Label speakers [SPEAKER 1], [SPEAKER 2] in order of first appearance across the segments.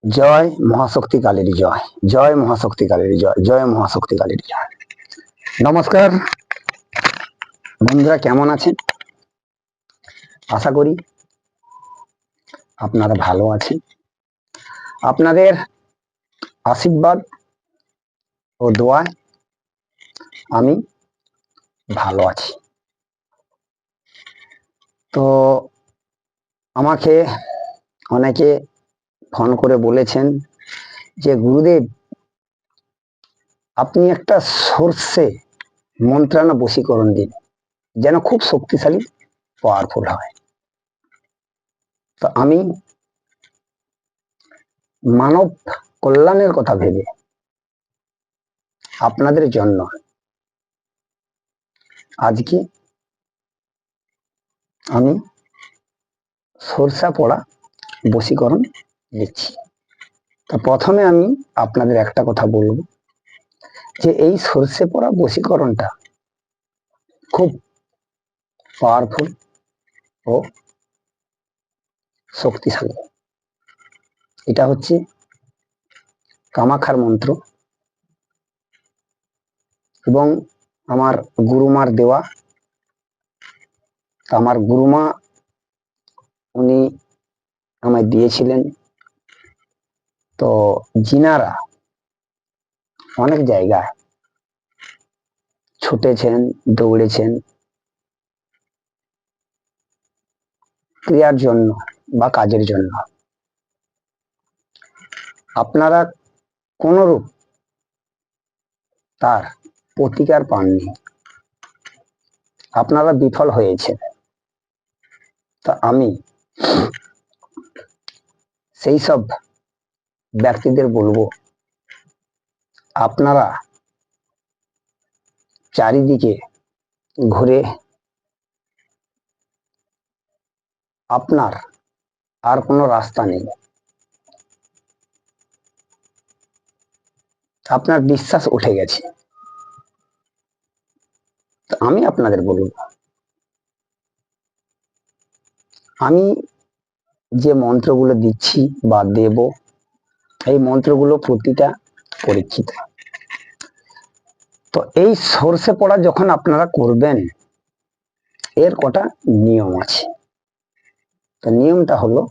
[SPEAKER 1] জয় মহাশক্তি কালীর জয়, জয় মহাশক্তি কালীর জয়, জয় মহাশক্তি কালীর জয়। নমস্কার বন্ধুরা, কেমন আছেন? আশা করি আপনারা ভালো আছেন। আপনাদের আশীর্বাদ ও দোয়ায় আমি ভালো আছি। তো আমাকে অনেকে ফোন করে বলেছেন যে গুরুদেব, আপনি একটা সর্ষে মন্ত্রানা বশীকরণ দিন, যেন খুব শক্তিশালী, পাওয়ারফুল হয়। তো আমি মানব কল্যাণের কথা ভেবে আপনাদের জন্য আজকে আমি সরষা পড়া বশীকরণ দিচ্ছি। তো প্রথমে আমি আপনাদের একটা কথা বলবো যে এই সরষে পড়া বশীকরণটা খুব পাওয়ারফুল ও শক্তিশালী। এটা হচ্ছে কামাখ্যার মন্ত্র এবং আমার গুরুমার দেওয়া। আমার গুরুমা উনি আমায় দিয়েছিলেন। তো জিনারা অনেক জায়গায় ছুটেছেন, দৌড়েছেন ক্রিয়ার জন্য বা কাজের জন্য। আপনারা কোনরূপ তার প্রতিকার পাননি, আপনারা বিফল হয়েছেন। তা আমি সেই সব ব্যক্তিদের বলবো, আপনারা চারিদিকে ঘুরে আপনার আর কোনো রাস্তা নেই, আপনার বিশ্বাস উঠে গেছে। আমি আপনাদের বলবো, আমি যে মন্ত্রগুলো দিচ্ছি বা দেব, এই মন্ত্রগুলো প্রতিটা পরীক্ষিত। তো এই সর্ষে পড়া যখন আপনারা করবেন, এর কটা নিয়ম আছে। তো নিয়মটা হলো,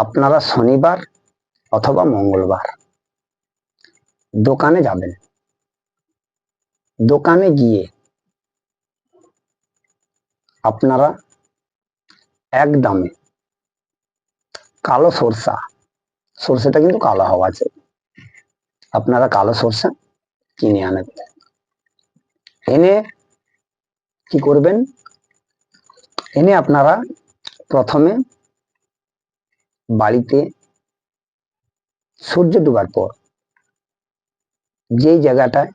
[SPEAKER 1] আপনারা শনিবার অথবা মঙ্গলবার দোকানে যাবেন। দোকানে গিয়ে আপনারা এক দামে কালো সরষা, সরষেটা কিন্তু কালো হওয়া আছে, আপনারা কালো সরষা কিনে আনবেন। এনে কি করবেন, এনে আপনারা প্রথমে বাড়িতে সূর্য ডুবার পর যেই জায়গাটায়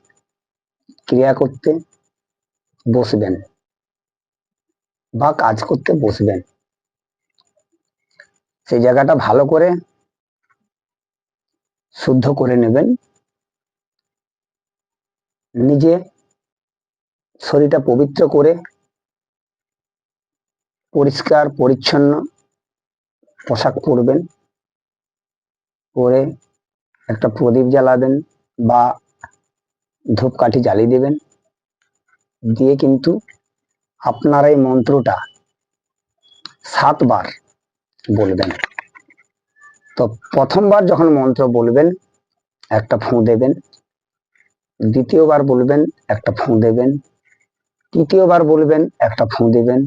[SPEAKER 1] ক্রিয়া করতে বসবেন বা কাজ করতে বসবেন, সেই জায়গাটা ভালো করে শুদ্ধ করে নেবেন। নিজে শরীরটা পবিত্র করে পরিষ্কার পরিচ্ছন্ন পোশাক পরবেন, পরে একটা প্রদীপ জ্বালাবেন বা ধূপকাঠি জ্বালিয়ে দেবেন। দিয়ে কিন্তু আপনার এই মন্ত্রটা 7 বার বলবেন। তো প্রথমবার যখন মন্ত্র বলবেন একটা ফুঁ দেবেন, দ্বিতীয়বার বলবেন একটা ফুঁ দেবেন, তৃতীয়বার বলবেন একটা ফুঁ দেবেন,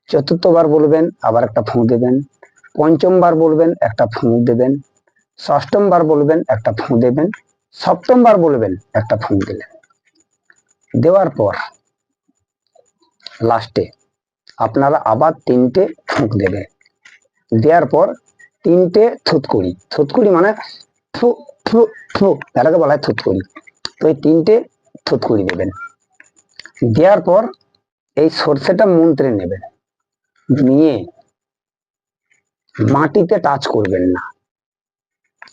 [SPEAKER 1] চতুর্থবার বলবেন আবার একটা ফুঁ দেবেন, পঞ্চমবার বলবেন একটা ফুঁ দেবেন, ষষ্ঠমবার বলবেন একটা ফুঁ দেবেন, সপ্তমবার বলবেন একটা ফুঁ দিলেন। দেওয়ার পর লাস্টে আপনারা আবার 3টে ফুঁক দেবেন। দেওয়ার পর 3টে থুতকুড়ি, থুতকুড়ি মানে ফু ফু ফু, এটাকে বলা হয় থুতকুড়ি। তো এই 3টে থুতকুড়ি দেবেন। দেওয়ার পর এই সর্ষেটা মন্ত্রে নেবেন, নিয়ে মাটিতে টাচ করবেন না।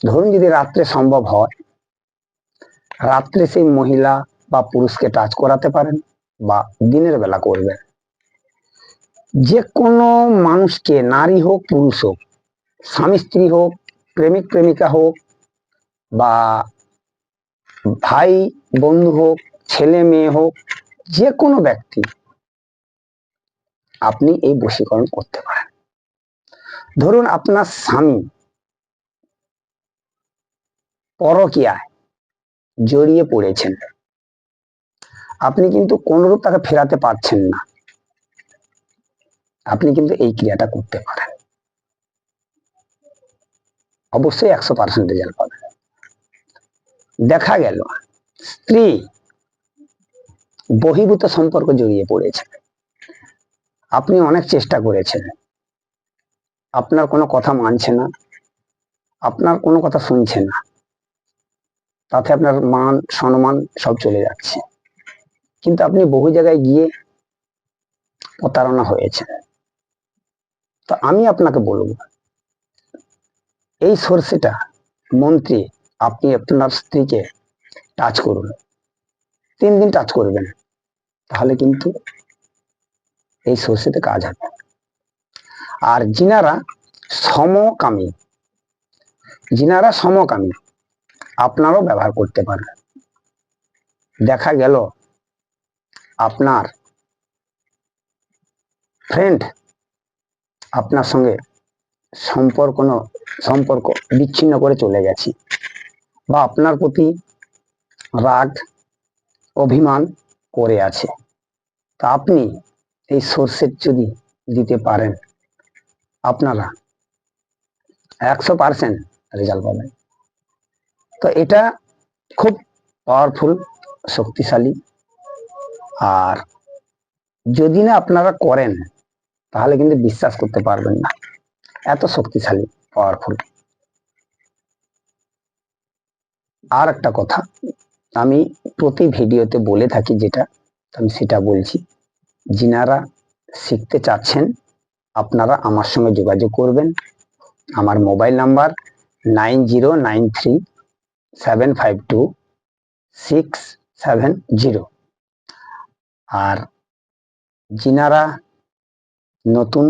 [SPEAKER 1] ধরুন যদি রাত্রে সম্ভব হয়, রাত্রে সেই মহিলা বা পুরুষকে টাচ করাতে পারেন বা দিনের বেলা করবেন। যে কোনো মানুষকে, নারী হোক পুরুষ হোক, স্বামী স্ত্রী হোক, প্রেমিক প্রেমিকা হোক বা ভাই বন্ধু হোক, ছেলে মেয়ে হোক, যে কোনো ব্যক্তি আপনি এই বশীকরণ করতে পারেন। ধরুন আপনার স্বামী পরকীয়ায় জড়িয়ে পড়েছেন, আপনি কিন্তু কোনরূপ তাকে ফেরাতে পারছেন না, আপনি কিন্তু এই ক্রিয়াটা করতে পারেন, অবশ্যই 100% রেজাল্ট পাবেন। দেখা গেল স্ত্রী বহির্ভূত সম্পর্ক জড়িয়ে পড়েছে, আপনি অনেক চেষ্টা করেছেন, আপনার কোনো কথা মানছে না, আপনার কোনো কথা শুনছে না, তাতে আপনার মান সম্মান সব চলে যাচ্ছে, কিন্তু আপনি বহু জায়গায় গিয়ে প্রতারণা হয়েছে। তো আমি আপনাকে বলবো, এই সর্ষেটা মন্ত্রে আপনি আপনার স্ত্রীকে টাচ করুন, 3 দিন টাচ করবেন, তাহলে কিন্তু এই সর্ষেতে কাজ হবে। আর যিনারা সমকামী আপনারাও ব্যবহার করতে পারেন। দেখা গেল আপনার ফ্রেন্ড আপনার সঙ্গে সম্পর্ক বিচ্ছিন্ন করে চলে গেছে, বা আপনার প্রতি রাগ অভিমান করে আছে, তা আপনি এই সর্ষের যদি দিতে পারেন, আপনারা 100% রেজাল্ট পাবেন। তো এটা খুব পাওয়ারফুল, শক্তিশালী। আর যদি না আপনারা করেন, তাহলে কিন্তু বিশ্বাস করতে পারবেন না, এত শক্তিশালী, পাওয়ারফুল। আর একটা কথা আমি প্রতি ভিডিওতে বলে থাকি, যেটা আমি সেটা বলছি, যিনারা শিখতে চাচ্ছেন আপনারা আমার সঙ্গে যোগাযোগ করবেন। আমার মোবাইল নাম্বার 9093752670। আর যিনারা নতুন,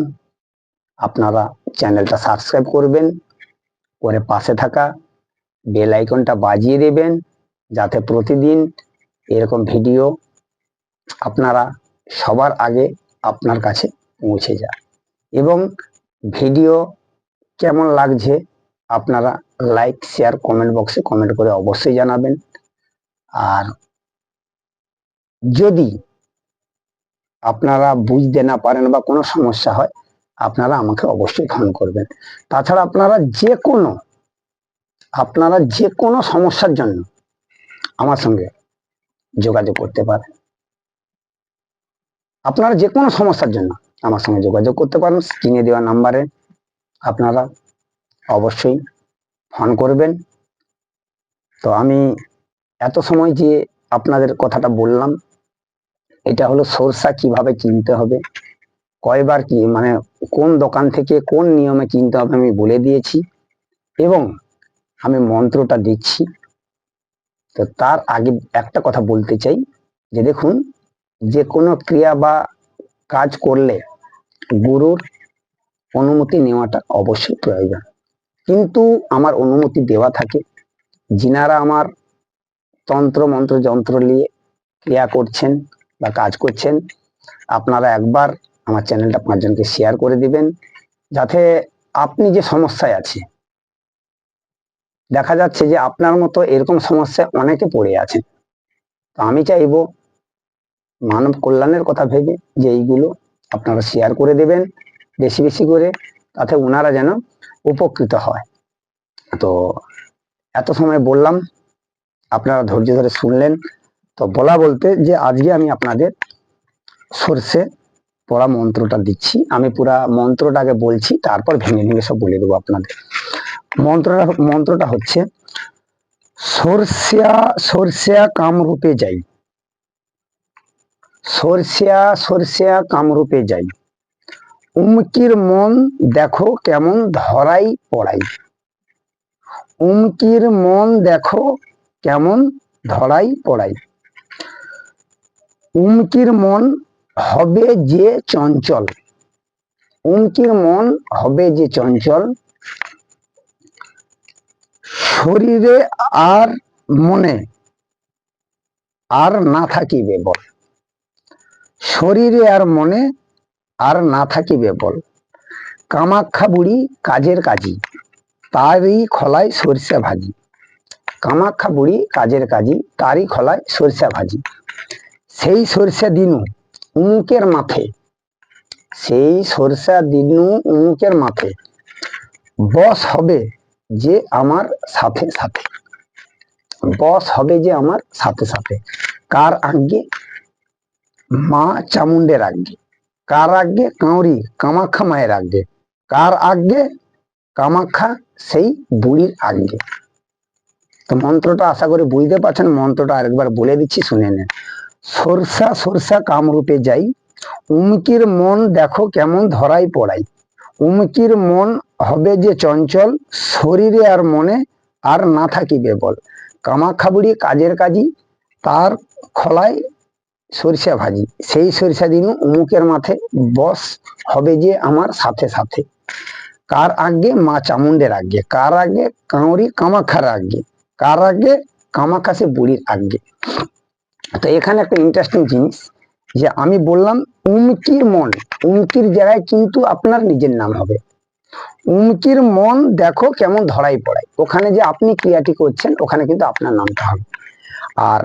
[SPEAKER 1] আপনারা চ্যানেলটা সাবস্ক্রাইব করবেন, করে পাশে থাকা বেল আইকনটা বাজিয়ে দেবেন, যাতে প্রতিদিন এরকম ভিডিও আপনারা সবার আগে আপনার কাছে পৌঁছে যায়। এবং ভিডিও কেমন লাগছে আপনারা লাইক শেয়ার কমেন্ট বক্সে কমেন্ট করে অবশ্যই জানাবেন। আর যদি আপনারা বুঝতে না পারেন বা কোনো সমস্যা হয়, আপনারা আমাকে অবশ্যই ফোন করবেন। তাছাড়া আপনারা যে কোনো সমস্যার জন্য আমার সঙ্গে যোগাযোগ করতে পারেন। আপনারা যে কোনো সমস্যার জন্য আমার সঙ্গে যোগাযোগ করতে পারেন, স্ক্রিনে দেওয়া নাম্বারে আপনারা অবশ্যই ফোন করবেন। তো আমি এত সময় যে আপনাদের কথাটা বললাম, এটা হলো সরষা কিভাবে কিনতে হবে, কয়বার কি মানে কোন দোকান থেকে কোন নিয়মে কিনতে হবে আমি বলে দিয়েছি, এবং আমি মন্ত্রটা দিচ্ছি। তো তার আগে একটা কথা বলতে চাই, যে দেখুন, যে কোনো ক্রিয়া বা কাজ করলে গুরুর অনুমতি নেওয়াটা অবশ্যই প্রয়োজন, কিন্তু আমার অনুমতি দেওয়া থাকে। যিনারা আমার তন্ত্র মন্ত্র যন্ত্র নিয়ে ক্রিয়া করছেন বা কাজ করছেন, আপনারা একবার আমার চ্যানেলটা 5 জনকে শেয়ার করে দিবেন, যাতে আপনি যে সমস্যায় আছে, দেখা যাচ্ছে যে আপনার মতো এরকম সমস্যায় অনেকে পড়ে আছেন। তো আমি চাইবো মানব কল্যাণের কথা ভেবে যে এইগুলো আপনারা শেয়ার করে দেবেন বেশি বেশি করে, তাতে ওনারা যেন উপকৃত হয়। তো এত সময় বললাম, আপনারা ধৈর্য ধরে শুনলেন। তো বলা বলতে যে আজকে আমি আপনাদের সর্ষে পড়া মন্ত্রটা দিচ্ছি। আমি পুরা মন্ত্রটাকে বলছি, তারপর ভেঙে ভেঙে সব বলে দেবো আপনাদের। মন্ত্রটা হচ্ছে, সরষা সরষা কামরূপে যাই, সরষা সরষা কামরূপে যাই, উমকির মন দেখো কেমন ধরাই পড়াই, উমকির মন দেখো কেমন ধরাই পড়াই, উমকির মন হবে যে চঞ্চল, উমকির মন হবে যে চঞ্চল, শরীরে আর মনে আর না থাকিবে বল, শরীরে আর মনে আর না থাকিবে বল, কামাখ্যা বুড়ি কাজের কাজী, তারই খলায় সরিষা ভাজি। কামাখ্যা বুড়ি কাজের কাজী, তারই খলায় সরিষা ভাজি। সেই সরিষা দিনু উমুকের মাথে, সেই সরিষা দিনু উমুকের মাথে, বস হবে যে আমার সাথে সাথে, বস হবে যে আমার সাথে সাথে। কার আজ্ঞে? মা চামুন্ডের আজ্ঞে। কার আজ্ঞে? কাউরি কামাখ্যা মায়ের আজ্ঞে। কার আজ্ঞে? কামাখ্যা সেই বুড়ির আজ্ঞে। তো মন্ত্রটা আশা করি বুঝতে পারছেন। মন্ত্রটা আরেকবার বলে দিচ্ছি, শুনে নেন। সরষা সরষা কামরূপে যাই, উমকির মন দেখো কেমন ধরাই পড়াই। উমকির মন হবে যে চঞ্চল, শরীরে আর মনে আর না থাকিবে বল। কামাখ্যা বুড়ি কাজের কাজী, তার খলায় সরিষা ভাজি। সেই সরিষা দিনু উমুকের মাথে, বস হবে যে আমার সাথে সাথে। কার আজ্ঞে? মা চামুন্ডের আজ্ঞে। কার আজ্ঞে? কাউরি কামাখ্যার আজ্ঞে। কার আজ্ঞে? কামাখ্যা সে বুড়ির আজ্ঞে। তো এখানে একটা ইন্টারেস্টিং জিনিস, যে আমি বললাম উমকির মন, উমকির জায়গায় কিন্তু আপনার নিজের নাম হবে। উমকির মন দেখো কেমন ধরাই পড়াই, ওখানে যে আপনি ক্রিয়াটি করছেন ওখানে কিন্তু আপনার নামটা হবে। আর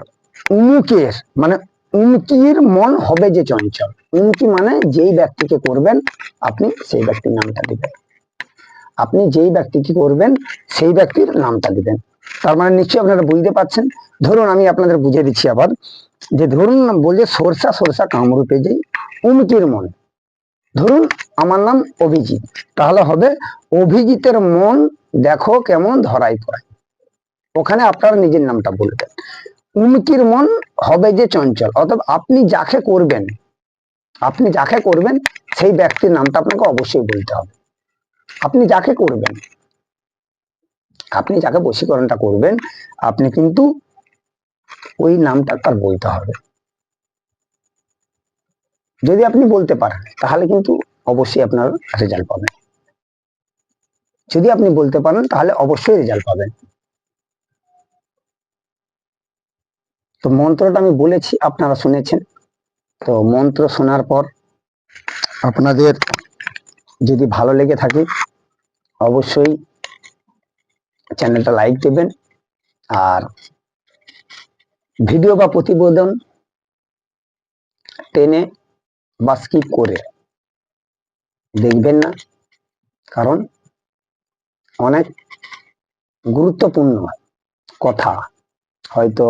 [SPEAKER 1] উমুকের মানে উমকির মন হবে যে চঞ্চল, উমকি মানে যেই ব্যক্তিকে করবেন আপনি সেই ব্যক্তির নামটা দিবেন। আপনি যেই ব্যক্তিকে করবেন সেই ব্যক্তির নামটা দিবেন। তার মানে নিশ্চয়ই আপনারা বুঝতে পারছেন। ধরুন আমি আপনাদের বুঝিয়ে দিচ্ছি আবার, যে ধরুন বলছে সরষা সরষা কামরূপে যাই, উমকির মন। ধরুন আমার নাম অভিজিৎ, তাহলে হবে অভিজিতের মন দেখো কেমন ধরাই পড়াই। ওখানে আপনার নিজের নামটা বলবেন। উমকির মন হবে যে চঞ্চল, অথবা আপনি যাকে করবেন, আপনি যাকে করবেন সেই ব্যক্তির নামটা আপনাকে অবশ্যই বলতে হবে। আপনি যাকে করবেন, আপনি যাকে বশীকরণটা করবেন, আপনি কিন্তু ওই নামটা তার বলতে হবে। যদি আপনি বলতে পারেন তাহলে কিন্তু অবশ্যই আপনার রেজাল্ট পাবেন। যদি আপনি বলতে পারেন তাহলে অবশ্যই রেজাল্ট পাবেন। তো মন্ত্রটা আমি বলেছি, আপনারা শুনেছেন। তো মন্ত্র শোনার পর আপনাদের যদি ভালো লেগে থাকে অবশ্যই চ্যানেলটা লাইক দেবেন, আর ভিডিও বা প্রতিবেদন টেনে বা স্কিপ করে দেখবেন না, কারণ অনেক গুরুত্বপূর্ণ কথা হয়তো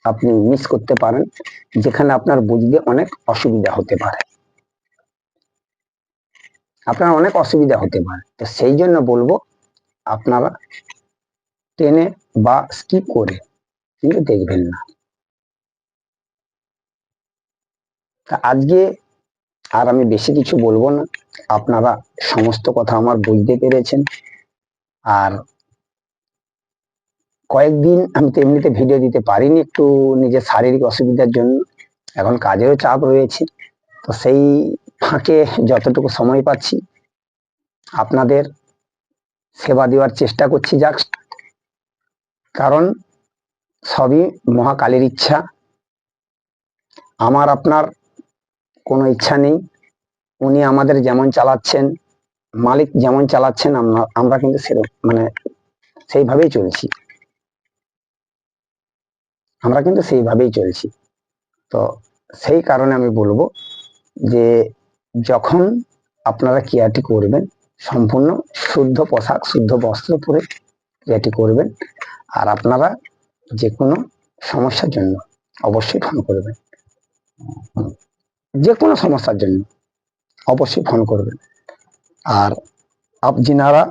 [SPEAKER 1] আপনি মিস করতে পারেন, যেখানে আপনার বুঝতে অনেক অসুবিধা হতে পারে, আপনার অনেক অসুবিধা হতে পারে। তো সেই জন্য বলবো আপনারা টেনে বা স্কিপ করে কিন্তু দেখবেন না। আজকে আর আমি বেশি কিছু বলবো না, আপনারা সমস্ত কথা আমার বুঝতে পেরেছেন। আর কয়েকদিন আমি তো এমনিতে ভিডিও দিতে পারিনি, একটু নিজের শারীরিক অসুবিধার জন্য, এখন কাজেরও চাপ রয়েছে। তো সেই ফাঁকে যতটুকু সময় পাচ্ছি আপনাদের সেবা দেওয়ার চেষ্টা করছি। যাক, কারণ সবই মহাকালীর ইচ্ছা, আমার আপনার কোনো ইচ্ছা নেই। উনি আমাদের যেমন চালাচ্ছেন, মালিক যেমন চালাচ্ছেন, আমরা কিন্তু মানে সেইভাবেই চলছি, আমরা কিন্তু সেইভাবেই চলছি। তো সেই কারণে আমি বলবো যে যখন আপনারা ক্রিয়াটি করবেন সম্পূর্ণ শুদ্ধ পোশাক শুদ্ধ বস্ত্র পরে ক্রিয়াটি করবেন। আর আপনারা যে কোনো সমস্যার জন্য অবশ্যই ফোন করবেন, যে কোনো সমস্যার জন্য অবশ্যই ফোন করবেন। আর যিনারা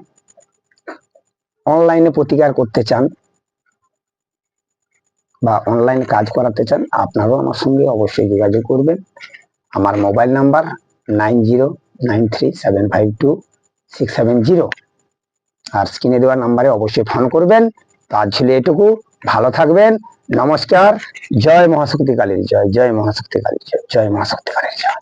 [SPEAKER 1] অনলাইনে প্রতিকার করতে চান বা অনলাইন কাজ করাতে চান, আপনারাও আমার সঙ্গে অবশ্যই যোগাযোগ করবেন। আমার মোবাইল নাম্বার 9093752670, আর স্ক্রিনে দেওয়া নাম্বারে অবশ্যই ফোন করবেন। তো আজ ছিল এটুকু, ভালো থাকবেন, নমস্কার। জয় মহাশক্তি কালীর জয়, জয় মহাশক্তি কালীর জয়, জয় মহাশক্তি কালীর জয়।